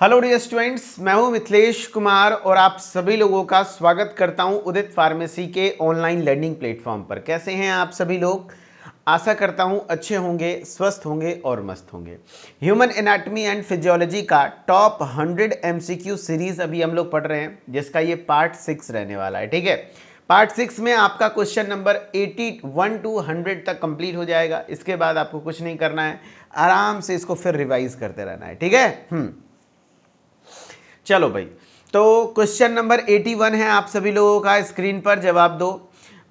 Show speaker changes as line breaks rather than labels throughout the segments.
Hello dear students, मैं हूं मिथिलेश कुमार और आप सभी लोगों का स्वागत करता हूं उदित फार्मेसी के ऑनलाइन लर्निंग प्लेटफॉर्म पर। कैसे हैं आप सभी लोग? आशा करता हूं अच्छे होंगे, स्वस्थ होंगे और मस्त होंगे। ह्यूमन एनाटॉमी एंड फिजियोलॉजी का टॉप 100 एमसीक्यू सीरीज अभी हम लोग पढ़ रहे हैं, जिसका ये पार्ट 6 रहने वाला है। ठीक है, पार्ट 6 में आपका क्वेश्चन नंबर 81 to 100 तक कंप्लीट हो जाएगा। इसके बाद आपको कुछ नहीं करना है, आराम से इसको फिर रिवाइज करते रहना है। ठीक है, चलो भाई, तो क्वेश्चन नंबर 81 है आप सभी लोगों का। स्क्रीन पर जवाब दो।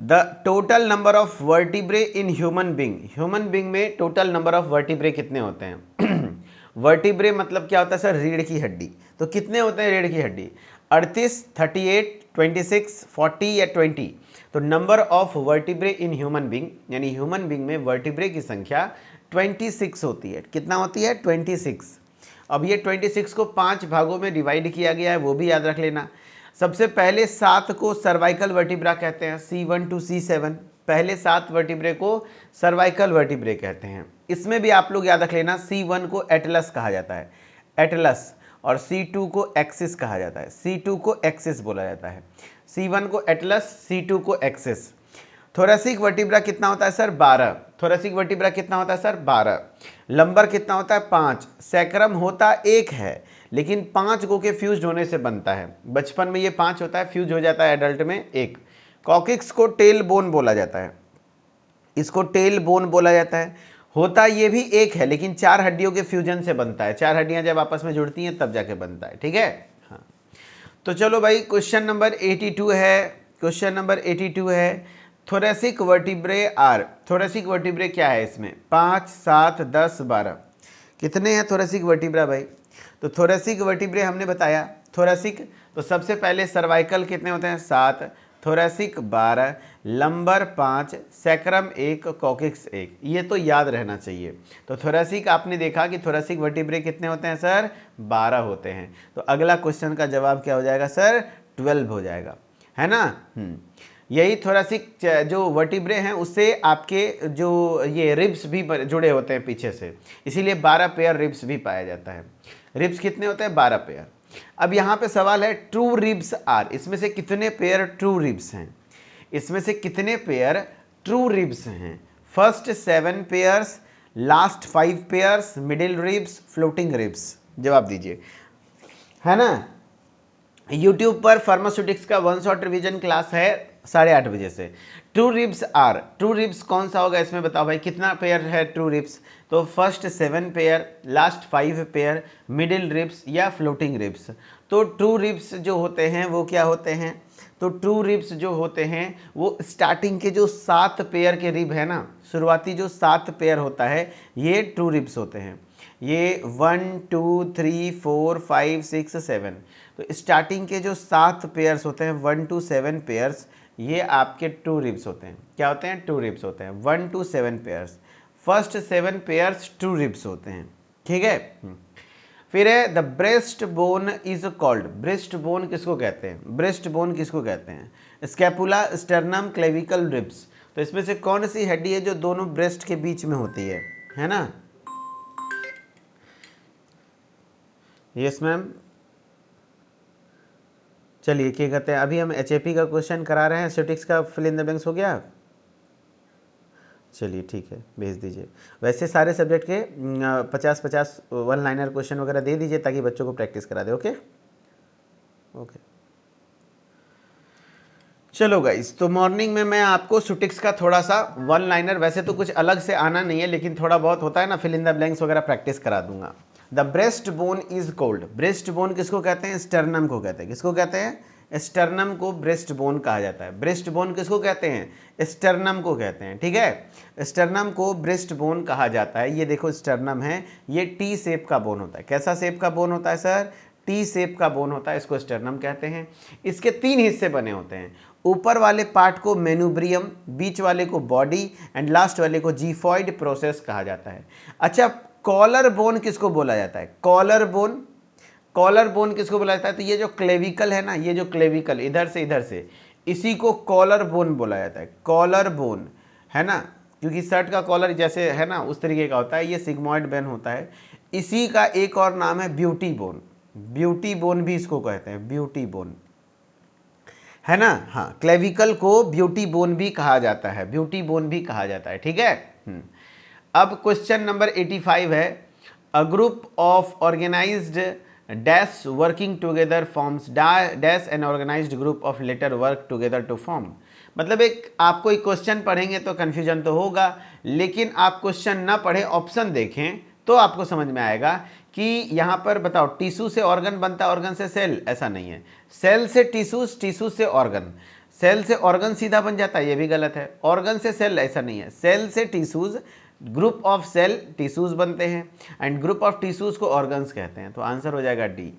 The total number of vertebrae in human being. Human being में टोटल नंबर ऑफ वर्टिब्रे कितने होते हैं? वर्टिब्रे मतलब क्या होता है सर? रीढ़ की हड्डी। तो कितने होते हैं रीढ़ की हड्डी? 38, 38, 26, 40 या 20? तो number of vertebrae in human being, यानी ह्यूमन बींग में वर्टिब्रे की संख्या 26 होती है। कितना होती है? 26। अब ये 26 को 5 भागों में डिवाइड किया गया है, वो भी याद रख लेना। सबसे पहले 7 को सर्वाइकल वर्टिब्रा कहते हैं, C1 to C7। पहले 7 वर्टिब्रे को सर्वाइकल वर्टिब्रे कहते हैं। इसमें भी आप लोग याद रख लेना, C1 को एटलस कहा जाता है, एटलस, और C2 को एक्सिस कहा जाता है, C2 को एक्सिस बोला जाता है। C1 को एटलस, C2 को एक्सिस। थोरेसिक वर्टिब्रा कितना होता है सर? 12। थोरेसिक वर्टिब्रा कितना होता है सर? 12। लंबर कितना होता है? 5। सैक्रम होता एक है, लेकिन 5 गो के फ्यूज होने से बनता है। बचपन में ये 5 होता है, फ्यूज हो जाता है एडल्ट में 1। कॉकिक्स को टेल बोन बोला जाता है, इसको टेल बोन बोला जाता है। होता ये भी एक है, लेकिन 4 हड्डियों के फ्यूजन से बनता है। 4 हड्डियां जब आपस में जुड़ती हैं तब जाके बनता है। ठीक है, हाँ। तो चलो भाई, क्वेश्चन नंबर 82 है। क्वेश्चन नंबर 82 है, thoracic vertebrae are. Thoracic vertebrae क्या है इसमें? 5, 7, 10, 12। कितने हैं थोरेसिक वर्टिब्रा भाई? तो थोरेसिक वर्टिब्रे हमने बताया, थोरेसिक तो सबसे पहले सर्वाइकल कितने होते हैं? 7, थोरेसिक 12, लंबर 5, सैक्रम 1, कॉकिक्स 1। ये तो याद रहना चाहिए। तो थोरेसिक आपने देखा कि थोरेसिक वर्टिब्रे कितने होते हैं सर? 12 होते हैं। तो अगला क्वेश्चन का जवाब क्या हो जाएगा सर? 12 हो जाएगा, है ना। यही थोरेसिक जो वर्टिब्रे हैं उससे आपके जो ये रिब्स भी जुड़े होते हैं पीछे से, इसीलिए 12 पेयर रिब्स भी पाया जाता है। रिब्स कितने होते हैं? 12 पेयर। अब यहाँ पे सवाल है, ट्रू रिब्स आर, इसमें से कितने पेयर ट्रू रिब्स हैं? इसमें से कितने पेयर ट्रू रिब्स हैं? First 7 pairs, last 5 pairs, middle ribs, floating ribs. जवाब दीजिए, है ना। यूट्यूब पर फार्मास्यूटिक्स का 1 शॉट रिवीजन क्लास है 8:30 बजे से। True ribs are, true ribs कौन सा होगा इसमें बताओ भाई, कितना पेयर है ट्रू रिब्स? तो first 7 pair, last 5 pair, middle ribs या फ्लोटिंग रिब्स। तो ट्रू रिब्स जो होते हैं वो क्या होते हैं? तो ट्रू रिब्स जो होते हैं वो स्टार्टिंग के जो 7 पेयर के रिब है ना, शुरुआती जो 7 पेयर होता है, ये ट्रू रिब्स होते हैं। ये 1, 2, 3, 4, 5, 6, 7। तो स्टार्टिंग के जो 7 पेयर्स होते हैं, 1 to 7 पेयर्स, ये आपके ट्रू रिब्स होते हैं। क्या होते हैं? ट्रू रिब्स होते हैं। 1 to 7 pairs, first 7 pairs true ribs होते हैं। ठीक है। फिर है the breast bone is called. Breast bone किसको कहते हैं? ब्रेस्ट बोन किसको कहते हैं? Scapula, sternum, clavicle, ribs. तो इसमें से कौन सी हड्डी है जो दोनों ब्रेस्ट के बीच में होती है ना? Yes ma'am. चलिए, क्या कहते हैं, अभी हम HAP का क्वेश्चन करा रहे हैं, स्टैटिस्टिक्स का फिल इन द ब्लैंक्स हो गया। चलिए ठीक है, भेज दीजिए। वैसे सारे सब्जेक्ट के 50-50 वन लाइनर क्वेश्चन वगैरह दे दीजिए ताकि बच्चों को प्रैक्टिस करा दे। Okay okay. चलो गाइस, तो मॉर्निंग में मैं आपको स्टैटिस्टिक्स का थोड़ा सा वन लाइनर, वैसे तो कुछ अलग से आना नहीं है, लेकिन थोड़ा बहुत होता है ना, फिल इन द ब्लैंक्स वगैरह प्रैक्टिस करा दूंगा। The breast bone is called. Breast bone किसको कहते हैं? स्टर्नम को कहते हैं। किसको कहते हैं? स्टर्नम को ब्रेस्ट बोन कहा जाता है। ब्रेस्ट बोन किसको कहते हैं? स्टर्नम को कहते हैं। ठीक है, स्टर्नम को ब्रेस्ट बोन कहा जाता है। ये देखो स्टर्नम है, ये टी शेप का बोन होता है। कैसा शेप का बोन होता है सर? टी शेप का बोन होता है, इसको स्टर्नम कहते हैं। इसके 3 हिस्से बने होते हैं। ऊपर वाले पार्ट को मेनुब्रियम, बीच वाले को बॉडी एंड लास्ट वाले को जीफॉइड प्रोसेस कहा जाता है। अच्छा, कॉलर बोन किसको बोला जाता है? कॉलर बोन, कॉलर बोन किसको बोला जाता है? तो ये जो क्लेविकल है ना, ये जो क्लेविकल इधर से, इसी को कॉलर बोन बोला जाता है। कॉलर बोन, है ना, क्योंकि शर्ट का कॉलर जैसे है ना उस तरीके का होता है, ये सिग्मॉइड बोन होता है। इसी का एक और नाम है ब्यूटी बोन। ब्यूटी बोन भी इसको कहते हैं, ब्यूटी बोन, है ना। हाँ, क्लेविकल को ब्यूटी बोन भी कहा जाता है, ब्यूटी बोन भी कहा जाता है, ठीक है। अब क्वेश्चन नंबर 85 है, a group of organised dash working together forms dash an organised group of letter work together to form. मतलब एक आपको एक क्वेश्चन पढ़ेंगे तो कन्फ्यूजन तो होगा, लेकिन आप क्वेश्चन ना पढ़े ऑप्शन देखें तो आपको समझ में आएगा कि यहाँ पर बताओ, टिश्यू से ऑर्गन बनता है, ऑर्गन से सेल, ऐसा नहीं है। सेल से टिश्यूज, टिश्यू से ऑर्गन, सेल से ऑर्गन सीधा बन जाता है, ये भी गलत है। ऑर्गन से सेल, ऐसा नहीं है। सेल से tissues, group of cell tissues बनते हैं एंड ग्रुप ऑफ टिश्यूज को ऑर्गन्स कहते हैं। तो आंसर हो जाएगा डी,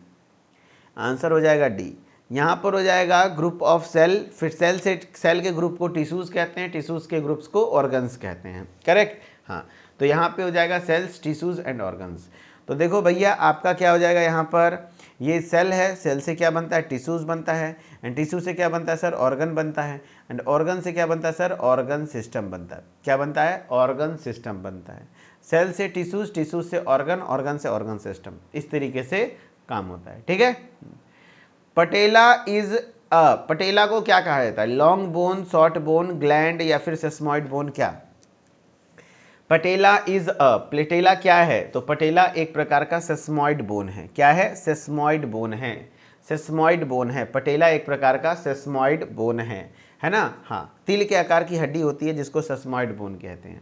आंसर हो जाएगा डी। यहाँ पर हो जाएगा ग्रुप ऑफ सेल, फिर सेल से सेल के ग्रुप को टिश्यूज कहते हैं, टिश्यूज के ग्रुप्स को ऑर्गन्स कहते हैं, करेक्ट। हाँ, तो यहाँ पे हो जाएगा सेल्स, टिश्यूज एंड ऑर्गन्स। तो देखो भैया आपका क्या हो जाएगा, यहाँ पर ये सेल है, सेल से क्या बनता है, टिश्यूज बनता है, एंड टिश्यू से क्या बनता है सर, ऑर्गन बनता है, एंड ऑर्गन से क्या बनता है सर, ऑर्गन सिस्टम बनता है। क्या बनता है, ऑर्गन सिस्टम बनता है। सेल से टिश्यूज, टिश्यूज से ऑर्गन, ऑर्गन से ऑर्गन सिस्टम, इस तरीके से काम होता है, ठीक है। पटेला इज अ, पटेला को क्या कहा जाता है, long bone, short bone, gland या फिर सेस्मॉइड बोन, क्या। पटेला इज अ, पटेला क्या है, तो पटेला एक प्रकार का सेस्मॉइड बोन है। क्या है, सेस्मॉइड बोन है, सेस्मॉइड बोन है। पटेला एक प्रकार का सेस्मॉइड बोन है ना। हाँ, तिल के आकार की हड्डी होती है जिसको सेस्मॉइड बोन कहते हैं।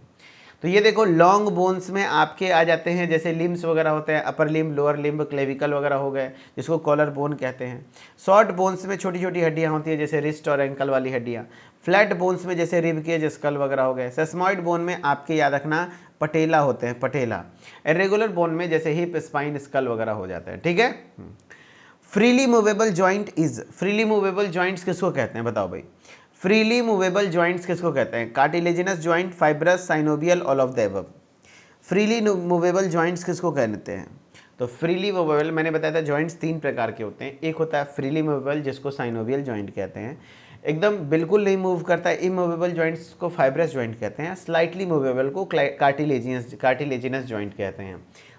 तो ये देखो लॉन्ग बोन्स में आपके आ जाते हैं, जैसे लिम्स वगैरह होते हैं, upper limb, lower limb, clavicle वगैरह हो गए, जिसको कॉलर बोन कहते हैं। शॉर्ट बोन्स में छोटी छोटी हड्डियाँ होती हैं, जैसे रिस्ट और एंकल वाली हड्डियाँ। फ्लैट बोन्स में जैसे रिब केज, स्कल वगैरह हो गए। सेस्मॉइड बोन में आपके याद रखना पटेला होते हैं, पटेला। इरेगुलर बोन में जैसे हिप, स्पाइन, स्कल वगैरह हो जाता है, ठीक है। Freely movable joint is, freely movable joints किसको कहते हैं बताओ भाई, फ्रीली मूवेबल जॉइंट्स किसको कहते हैं, cartilaginous joint, fibrous, synovial, all of the above. Freely movable joints किसको कहते हैं, तो फ्रीली मूवेबल मैंने बताया था जॉइंट्स तीन प्रकार के होते हैं। एक होता है फ्रीली मूवेबल जिसको साइनोवियल जॉइंट कहते हैं, एकदम बिल्कुल नहीं मूव करता है, इमूवेबल जॉइंट्स को फाइब्रस जॉइंट कहते हैं, स्लाइटली मूवेबल को कार्टिलेजिनस जॉइंट कहते हैं।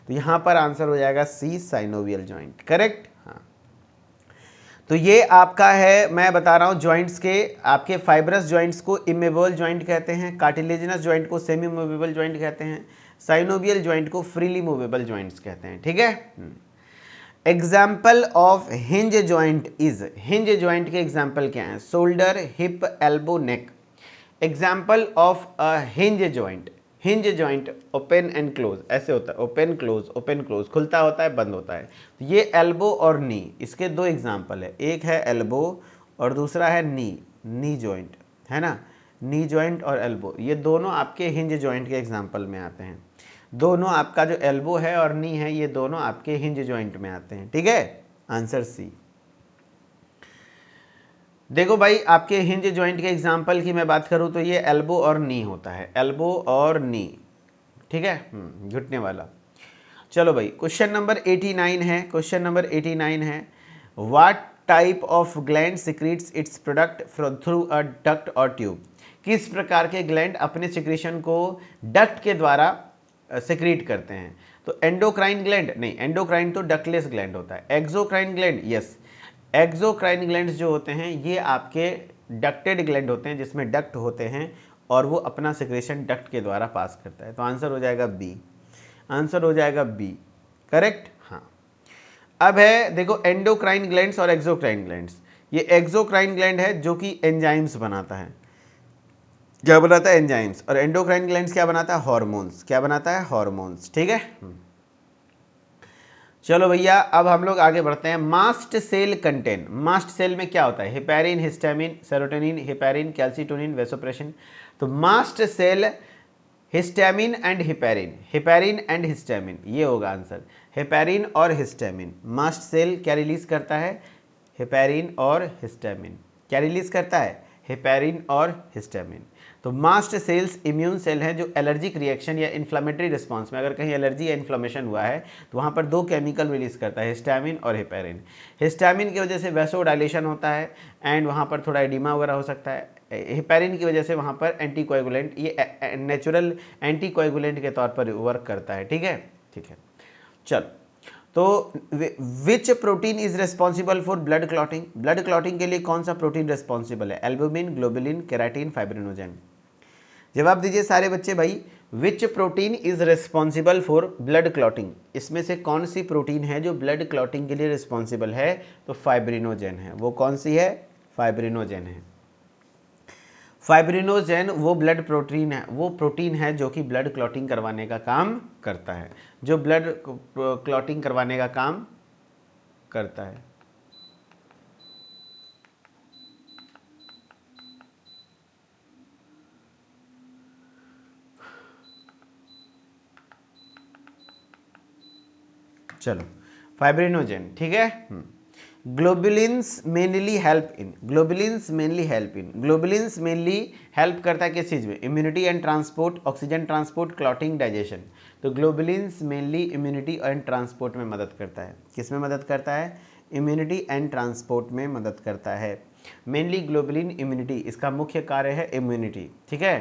तो यहाँ पर आंसर हो जाएगा सी, साइनोवियल जॉइंट, करेक्ट। हाँ, तो ये आपका है, मैं बता रहा हूँ जॉइंट्स के, आपके फाइब्रस जॉइंट्स को इमूवेबल जॉइंट कहते हैं, कार्टिलेजिनस जॉइंट को सेमी मूवेबल जॉइंट कहते हैं, साइनोवियल जॉइंट को फ्रीली मूवेबल जॉइंट्स कहते हैं, ठीक है। Example of hinge joint is, hinge joint के एग्जाम्पल क्या हैं, shoulder, hip, elbow, neck. Example of a hinge joint, hinge joint open and close ऐसे होता है, ओपन क्लोज, ओपन क्लोज, खुलता होता है, बंद होता है। ये एल्बो और नी, इसके दो एग्जाम्पल है, एक है एल्बो और दूसरा है नी जॉइंट, है ना। नी जॉइंट और एल्बो, ये दोनों आपके हिंज जॉइंट के एग्जाम्पल में आते हैं। दोनों आपका जो एल्बो है और नी है, ये दोनों आपके हिंज जॉइंट में आते हैं, ठीक है। Answer C. देखो भाई आपके हिंज जॉइंट के एग्जाम्पल की मैं बात करूं तो ये एल्बो और नी होता है, एल्बो और नी, ठीक है, घुटने वाला। चलो भाई क्वेश्चन नंबर 89 है, क्वेश्चन नंबर 89 है, what type of gland secretes it's product through a duct और ट्यूब। किस प्रकार के ग्लैंड अपने सिक्रीशन को डक्ट के द्वारा सिक्रीट करते हैं, तो एंडोक्राइन ग्लैंड नहीं, एंडोक्राइन तो डक्टलेस ग्लैंड होता है। Exocrine gland, yes, exocrine glands जो होते हैं ये आपके डक्टेड ग्लैंड होते हैं, जिसमें डक्ट होते हैं और वो अपना सिक्रेशन डक्ट के द्वारा पास करता है। तो आंसर हो जाएगा बी, आंसर हो जाएगा बी, करेक्ट। हाँ, अब है देखो एंडोक्राइन ग्लैंड्स और एक्सोक्राइन ग्लैंड्स। ये एक्सोक्राइन ग्लैंड है जो कि एंजाइम्स बनाता है, क्या बनाता है, एंजाइम्स। और एंडोक्राइन ग्लैंड्स क्या बनाता है, हार्मोन्स, क्या बनाता है, हार्मोन्स, ठीक है। चलो भैया अब हम लोग आगे बढ़ते हैं। Mast cell contain, mast cell में क्या होता है, heparin, histamine, serotonin, heparin, calcitonin, vasopressin. तो mast cell histamine and heparin, heparin and histamine, ये होगा आंसर, हेपेरिन और हिस्टामिन। मास्ट सेल क्या रिलीज करता है, हेपेरिन और हिस्टामिन, क्या रिलीज करता है, हेपेरिन और हिस्टामिन। तो मास्ट सेल्स इम्यून सेल हैं जो एलर्जिक रिएक्शन या इन्फ्लामेटरी रिस्पांस में, अगर कहीं एलर्जी या इन्फ्लामेशन हुआ है तो वहाँ पर दो केमिकल रिलीज करता है, हिस्टामिन और हेपेरिन। हिस्टामिन की वजह से वैसोडाइलेशन होता है एंड वहाँ पर थोड़ा एडिमा वगैरह हो सकता है। हेपेरिन की वजह से वहाँ पर एंटीकोएगुलेंट, ये नेचुरल एंटीकोएगुलेंट के तौर पर वर्क करता है, ठीक है, ठीक है। चलो तो विच protein is responsible for blood clotting, blood clotting के लिए कौन सा प्रोटीन रिस्पॉन्सिबल है? Albumin, globulin, keratin, fibrinogen. जवाब दीजिए सारे बच्चे भाई, विच protein is responsible for blood clotting, इसमें से कौन सी प्रोटीन है जो ब्लड क्लॉटिंग के लिए रिस्पॉन्सिबल है? तो फाइब्रिनोजेन है। वो कौन सी है? फाइब्रिनोजेन है। फाइब्रिनोजेन वो ब्लड प्रोटीन है, वो प्रोटीन है जो कि ब्लड क्लॉटिंग करवाने का काम करता है, जो ब्लड क्लॉटिंग करवाने का काम करता है। चलो, फाइब्रिनोजेन, ठीक है। Globulins mainly help in, globulins mainly help in, globulins mainly help करता है किस चीज़ में? Immunity and transport, oxygen transport, clotting, digestion. तो globulins mainly immunity and transport में मदद करता है। किस में मदद करता है? इम्यूनिटी एंड ट्रांसपोर्ट में मदद करता है। मेनली ग्लोबुलिन इम्यूनिटी, इसका मुख्य कार्य है इम्यूनिटी, ठीक है।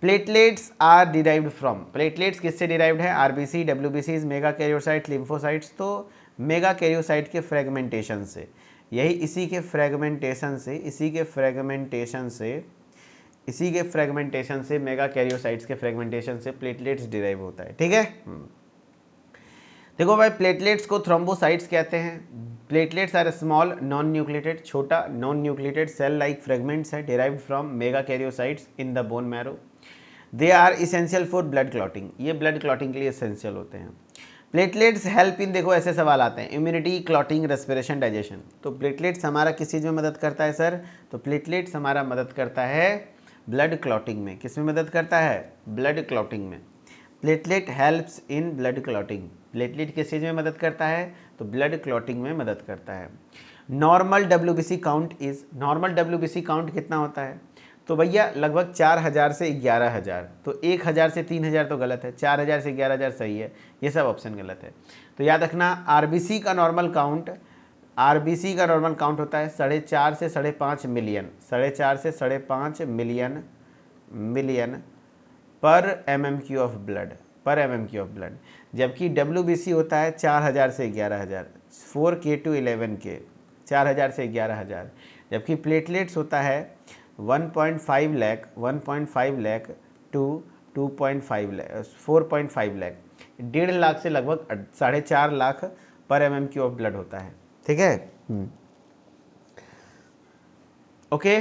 Platelets are derived from, platelets किससे डिराइव्ड है? आरबीसी, डब्ल्यूबीसीज, मेगा कैरियोसाइट, लिम्फोसाइट्स। तो मेगा कैरियोसाइट के फ्रेगमेंटेशन से, यही इसी के फ्रेगमेंटेशन से, इसी के फ्रेगमेंटेशन से मेगा कैरियोसाइट्स के फ्रेगमेंटेशन से प्लेटलेट्स डिराइव होता है, ठीक है। देखो भाई, प्लेटलेट्स को थ्रोम्बोसाइट्स कहते हैं। Platelets are small non nucleated, छोटा non nucleated cell like fragments है derived from megakaryocytes in the bone marrow. They are essential for blood clotting, ये ब्लड क्लॉटिंग के लिए इसेंशियल होते हैं। प्लेटलेट्स हेल्प इन, देखो ऐसे सवाल आते हैं, इम्यूनिटी, क्लॉटिंग, रेस्पिरेशन, डाइजेशन। तो प्लेटलेट्स हमारा किस चीज़ में मदद करता है सर? तो प्लेटलेट्स हमारा मदद करता है ब्लड क्लॉटिंग में। किस में मदद करता है? ब्लड क्लॉटिंग में। Platelet helps in blood clotting, platelet किस चीज़ में मदद करता है? तो ब्लड क्लॉटिंग में मदद करता है। Normal WBC count is, normal WBC count कितना होता है? तो भैया लगभग 4000 से 11000। तो 1000 से 3000 तो गलत है, 4000 से 11000 सही है, ये सब ऑप्शन गलत है। तो याद रखना, आरबीसी का नॉर्मल काउंट, आरबीसी का नॉर्मल काउंट होता है 4.5 से 5.5 मिलियन, 4.5 से 5.5 मिलियन पर MMQ ऑफ ब्लड, पर MMQ ऑफ ब्लड। जबकि WBC होता है 4000 से 11000, 4K to 11K, 4000 से 11000। जबकि प्लेटलेट्स होता है 1.5 लाख, 1.5 लाख टू 2.5 लाख, 4.5 लाख, 1.5 लाख से लगभग 4.5 लाख पर MMQ ऑफ ब्लड होता है, ठीक है। ओके।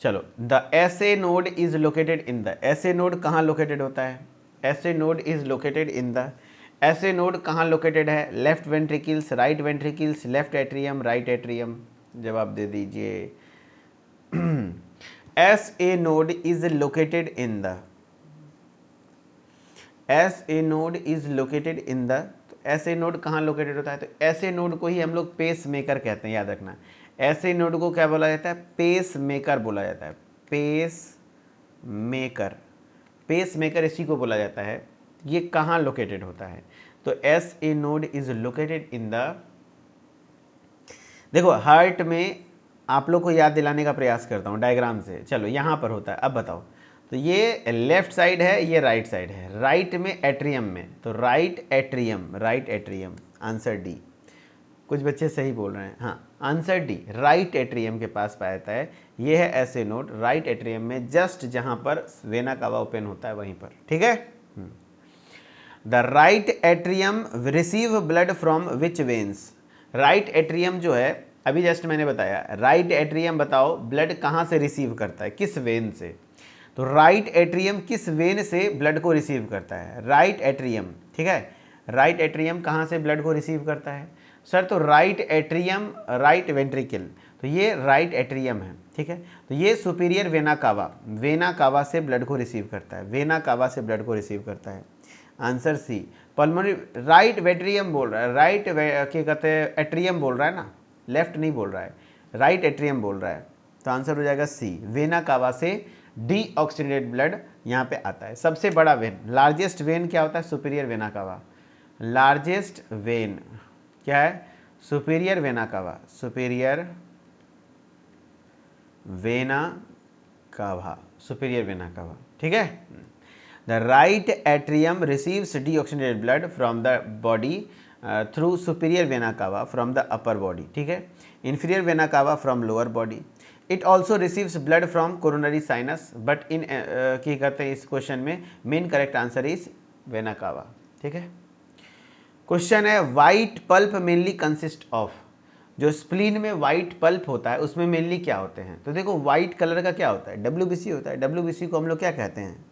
चलो, the SA node is located in the, SA node कहाँ लोकेटेड होता है? SA node is located in the, SA node कहाँ लोकेटेड है? Left ventricles, right ventricles, left atrium, right atrium. जवाब दे दीजिए। S A node is located in the, S A node is located in the, SA node कहाँ located होता है? तो ऐसे नोड को ही हम लोग पेस मेकर कहते हैं, याद रखना। ऐसे नोड को क्या बोला जाता है? पेस मेकर बोला जाता है, पेस मेकर, पेस मेकर इसी को बोला जाता है। ये कहाँ लोकेटेड होता है? तो S A node is located in the, देखो हार्ट में, आप लोग को याद दिलाने का प्रयास करता हूँ डायग्राम से। चलो यहाँ पर होता है, अब बताओ। तो ये लेफ्ट साइड है, ये राइट साइड है, राइट में एट्रियम में, तो right atrium, right atrium, answer D. कुछ बच्चे सही बोल रहे हैं, हाँ आंसर डी, राइट एट्रियम के पास पाया जाता है। ये है ऐसे नोड, राइट एट्रियम में, जस्ट जहाँ पर वेना कावा ओपन होता है वहीं पर, ठीक है। The right atrium receive blood from which veins, right atrium जो है, अभी जस्ट मैंने बताया, राइट एट्रियम बताओ ब्लड कहाँ से रिसीव करता है, किस वेन से? तो राइट एट्रियम किस वेन से ब्लड को रिसीव करता है? राइट एट्रियम, ठीक है। राइट एट्रियम कहाँ से ब्लड को रिसीव करता है सर? तो राइट एट्रियम, राइट वेंट्रिकल, तो ये राइट एट्रियम है, ठीक है। तो ये सुपीरियर वेना कावा, वेना कावा से ब्लड को रिसीव करता है, वेना कावा से ब्लड को रिसीव करता है, आंसर सी। पल्मोनरी, राइट वेट्रियम बोल रहा है, राइट क्या कहते हैं, एट्रियम बोल रहा है ना, लेफ्ट नहीं बोल रहा है, राइट एट्रियम बोल रहा है। तो आंसर हो जाएगा सी, वेना कावा से डीऑक्सीडेटेड ब्लड यहाँ पे आता है। सबसे बड़ा वेन, लार्जेस्ट वेन क्या होता है? Superior vena cava, largest vein क्या है? Superior vena cava, superior vena cava, superior vena cava, ठीक है। The right atrium receives deoxygenated blood from the body through superior vena cava from the upper body, ठीक है, inferior vena cava from lower body. It also receives blood from coronary sinus, but in की कहते हैं इस question में main correct answer is vena cava, ठीक है। Question है white pulp mainly consist of, जो स्प्लीन में व्हाइट पल्प होता है उसमें मेनली क्या होते हैं, तो देखो व्हाइट कलर का क्या होता है, WBC होता है। WBC को हम लोग क्या कहते हैं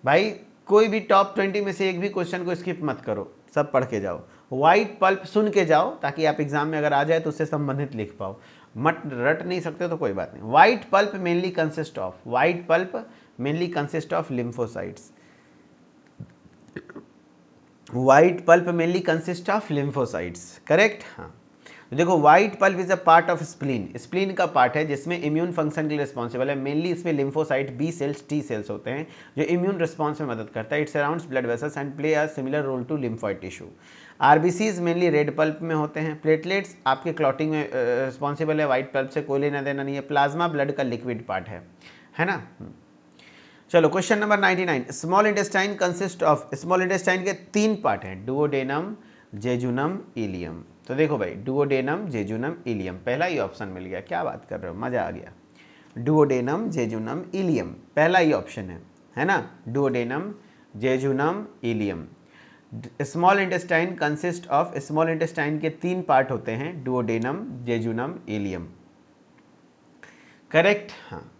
भाई, कोई भी टॉप 20 में से एक भी क्वेश्चन को स्किप मत करो, सब पढ़ के जाओ। व्हाइट पल्प सुन के जाओ ताकि आप एग्जाम में अगर आ जाए तो उससे संबंधित लिख पाओ, मत रट नहीं सकते तो कोई बात नहीं। White pulp mainly consist of, white pulp mainly consist of lymphocytes, white pulp mainly consist of lymphocytes, correct. हाँ, तो देखो white pulp is a part of spleen, spleen का पार्ट है जिसमें इम्यून फंक्शन के लिए रिस्पॉन्सिबल है। मेनली इसमें lymphocyte, B cells, T cells होते हैं जो इम्यून रिस्पॉन्स में मदद करता है। It surrounds blood vessels and play a similar role to lymphoid tissue. RBCs mainly red pulp में होते हैं। प्लेटलेट्स आपके क्लॉटिंग में रिस्पॉन्सिबल है, व्हाइट पल्प से कोई लेना देना नहीं है। प्लाज्मा ब्लड का लिक्विड पार्ट है ना। चलो question number 99, small intestine consist of, small intestine के 3 पार्ट हैं, डुओडेनम, जेजुनम, इलियम। तो देखो भाई डुओडेनम, जेजुनम, इलियम, पहला ही ऑप्शन मिल गया, क्या बात कर रहे हो, मजा आ गया। डुओडेनम, जेजुनम, इलियम, पहला ही ऑप्शन है ना, duodenum, jejunum, ileum. Small intestine consist of, small intestine के 3 पार्ट होते हैं, डुओडेनम, जेजुनम, इलियम, करेक्ट। हाँ,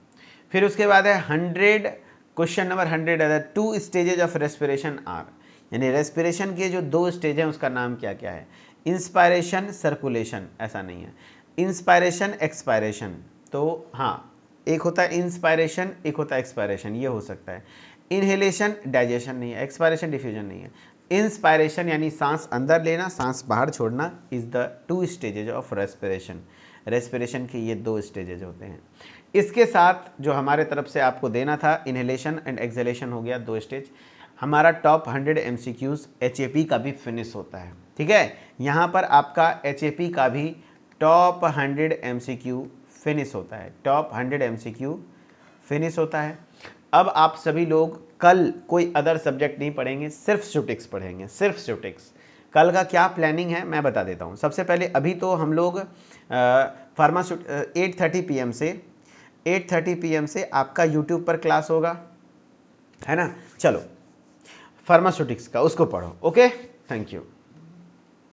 फिर उसके बाद है 100, क्वेश्चन नंबर 100 है 2 स्टेजेज ऑफ रेस्पिरेशन आर, यानी रेस्पिरेशन के जो 2 स्टेज हैं उसका नाम क्या क्या है। इंस्पायरेशन, सर्कुलेशन, ऐसा नहीं है, इंस्पायरेशन, एक्सपायरेशन। तो हाँ, एक होता है इंस्पायरेशन, एक होता है एक्सपायरेशन, ये हो सकता है। इनहेलेशन, डाइजेशन नहीं है। एक्सपायरेशन, डिफ्यूजन नहीं है। इंस्पायरेशन यानी सांस अंदर लेना, सांस बाहर छोड़ना, is the 2 stages of respiration. Respiration के ये 2 स्टेजेज होते हैं। इसके साथ जो हमारे तरफ से आपको देना था, इनहेलेशन एंड एक्सहेलेशन हो गया 2 स्टेज। हमारा टॉप 100 MCQs HAP का भी फिनिश होता है, ठीक है। यहाँ पर आपका HAP का भी टॉप 100 MCQ फिनिश होता है, टॉप 100 MCQ फिनिश होता है। अब आप सभी लोग कल कोई अदर सब्जेक्ट नहीं पढ़ेंगे, सिर्फ स्टैटिस्टिक्स पढ़ेंगे, सिर्फ स्टैटिस्टिक्स। कल का क्या प्लानिंग है मैं बता देता हूँ। सबसे पहले अभी तो हम लोग 8:30 PM से 8:30 PM से आपका यूट्यूब पर क्लास होगा, है ना। चलो फार्मास्यूटिक्स का उसको पढ़ो, ओके, थैंक यू।